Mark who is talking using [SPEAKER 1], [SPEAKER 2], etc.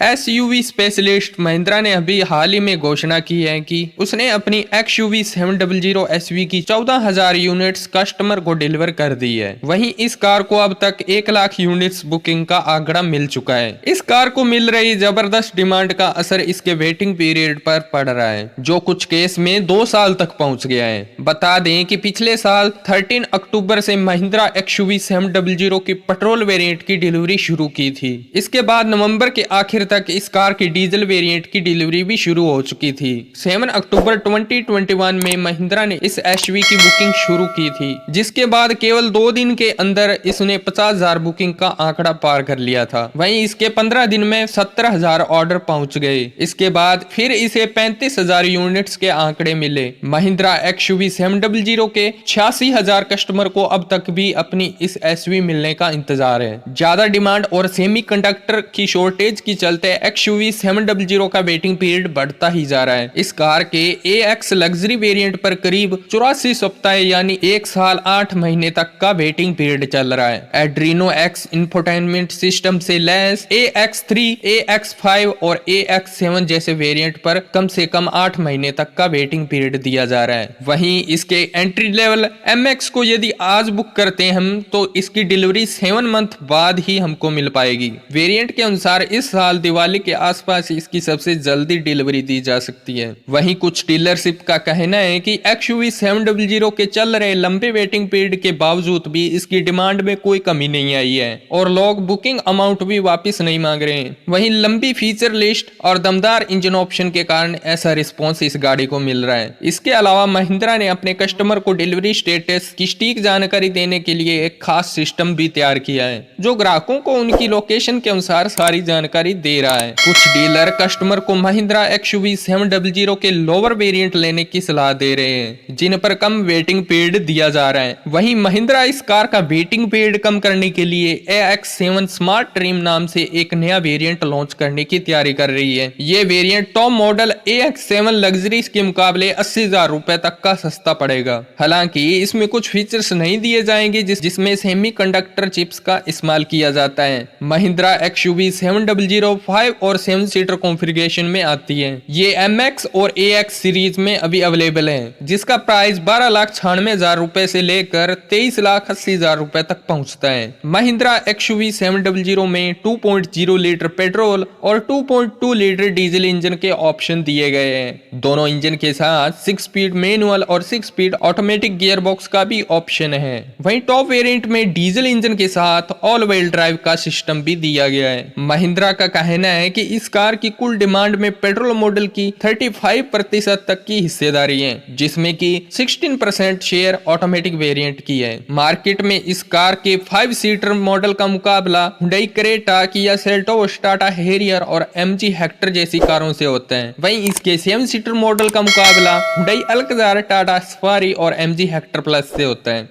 [SPEAKER 1] SUV specialist Mahindra ने अभी हाल ही में घोषणा की है कि उसने अपनी XUV 700 SV की 14,000 यूनिट्स कस्टमर को डिलीवर कर दी है। वहीं इस कार को अब तक 1 लाख यूनिट्स बुकिंग का आंकड़ा मिल चुका है। इस कार को मिल रही जबरदस्त डिमांड का असर इसके वेटिंग पीरियड पर पड़ रहा है, जो कुछ केस में 2 साल तक पहुंच गया है। बता दें कि पिछले साल 13 अक्टूबर से महिंद्रा XUV 700 की पेट्रोल वेरिएंट की डिलीवरी शुरू की थी। इसके बाद नवंबर के आखिर तक इस कार की डीजल वेरिएंट की डिलीवरी भी शुरू हो चुकी थी। 7 अक्टूबर 2021 में महिंद्रा ने इस एसयूवी की बुकिंग शुरू की थी, जिसके बाद केवल 2 दिन के अंदर इसने 50,000 बुकिंग का आंकड़ा पार कर लिया था। वहीं इसके 15 दिन में 17,000 ऑर्डर पहुंच गए। इसके बाद फिर इसे 35,000 यूनिट्स के आंकड़े मिले। महिंद्रा XUV 700 के 86,000 कस्टमर को अब तक भी अपनी इस एसयूवी मिलने का इंतजार है। ज्यादा डिमांड और सेमीकंडक्टर की शॉर्टेज की चलते XUV 700 का वेटिंग पीरियड बढ़ता ही जा रहा है। इस कार के AX लग्जरी वेरिएंट पर करीब 84 सप्ताह यानी 1 साल 8 महीने तक का वेटिंग पीरियड चल रहा है। एड्रीनो X इंफोटेनमेंट सिस्टम से लैस AX3, AX5 और AX7 जैसे वेरिएंट पर कम से कम 8 महीने तक का वेटिंग पीरियड दिया जा रहा है। वहीं इसके एंट्री लेवल MX को यदि आज बुक करते हैं हम, तो इसकी डिलीवरी 7 मंथ बाद ही हमको मिल पाएगी। वेरिएंट के अनुसार इस साल दिवाली के आसपास इसकी सबसे जल्दी डिलीवरी दी जा सकती है। वहीं कुछ डीलरशिप का कहना है कि XUV 700 के चल रहे लंबे वेटिंग पीरियड के बावजूद भी इसकी डिमांड में कोई कमी नहीं आई है और लोग बुकिंग अमाउंट भी वापस नहीं मांग रहे हैं। वहीं लंबी फीचर लिस्ट और दमदार इंजन ऑप्शन के कारण ऐसा रिस्पॉन्स इस गाड़ी को मिल रहा है। इसके अलावा महिंद्रा ने अपने कस्टमर को डिलीवरी स्टेटस की सटीक जानकारी देने के लिए एक खास सिस्टम भी तैयार किया है, जो ग्राहकों को उनकी लोकेशन के अनुसार सारी जानकारी दे रहा है। कुछ डीलर कस्टमर को महिंद्रा XUV 700 के लोअर वेरिएंट लेने की सलाह दे रहे हैं, जिन पर कम वेटिंग पीरियड दिया जा रहा है। वहीं महिंद्रा इस कार का वेटिंग पीरियड कम करने के लिए AX7 स्मार्ट ट्रिम नाम से एक नया वेरिएंट लॉन्च करने की तैयारी कर रही है। ये variant top model AX7 luxury के मुकाबले 80,000 रुपए तक का सस्ता पड़ेगा। हालांकि इसमें कुछ फीचर्स नहीं दिए जाएंगे जिसमें सेमीकंडक्टर चिप्स का इस्तेमाल किया जाता है। महिंद्रा XUV 700 5 और 7 सीटर कॉन्फ़िगरेशन में आती है। ये MX और AX सीरीज में अभी अवेलेबल है, जिसका प्राइस 12,96,000 रुपए से लेकर 23,80,000 रुपए तक पहुंचता है। महिंद्रा XUV 700 में 2.0 लीटर पेट्रोल और 2.2 लीटर डीजल इंजन के ऑप्शन दिए गए हैं। दोनों इंजन के साथ 6 स्पीड मैनुअल और 6 स्पीड ऑटोमेटिक गियर बॉक्स का भी ऑप्शन है। वहीं टॉप वेरिएंट में डीजल इंजन के साथ ऑल व्हील ड्राइव का सिस्टम भी दिया गया है। महिंद्रा का कहना है कि इस कार की कुल डिमांड में पेट्रोल मॉडल की 35% तक की हिस्सेदारी है, जिसमें कि 16% शेयर ऑटोमेटिक वेरिएंट की है। मार्केट में इस कार के 5 सीटर मॉडल का मुकाबला Hyundai Creta, Kia Seltos, Tata Harrier और MG हेक्टर जैसी कारों से होता है। वहीं इसके 7 सीटर मॉडल का मुकाबला हुंडई अल्कजार, टाटा सफारी और MG हेक्टर प्लस से होता है।